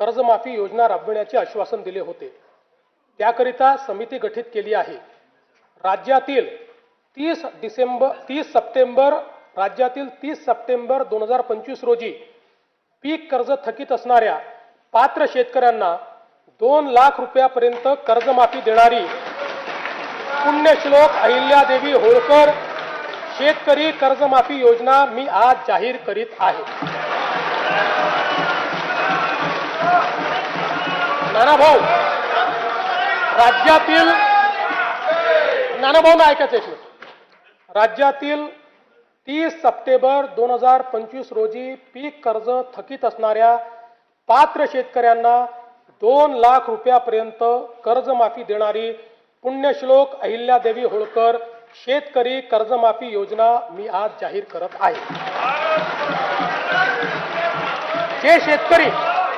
कर्जमाफी योजना राबविण्याचे आश्वासन दिले होते। त्याकरिता समिती गठीत केली आहे। राज्यातील 30 सप्टेंबर 2025 रोजी पीक कर्ज थकीत असणाऱ्या पात्र शेतकऱ्यांना 2 लाख रुपयापर्यंत कर्जमाफी देणारी पुण्यश्लोक अहिल्यादेवी होळकर शेतकरी कर्जमाफी योजना मी आज जाहीर करीत आहे। नानाभाऊ, राज्यातील नानाभाऊ ऐकायचं एक मिनिट। राज्यातील 30 सप्टेंबर 2025 रोजी पीक कर्ज थकीत असणाऱ्या पात्र शेतकऱ्यांना 2 लाख रुपयापर्यंत कर्जमाफी देणारी पुण्यश्लोक अहिल्यादेवी होळकर शेतकरी कर्जमाफी योजना मी आज जाहीर करत आहे। जे शेतकरी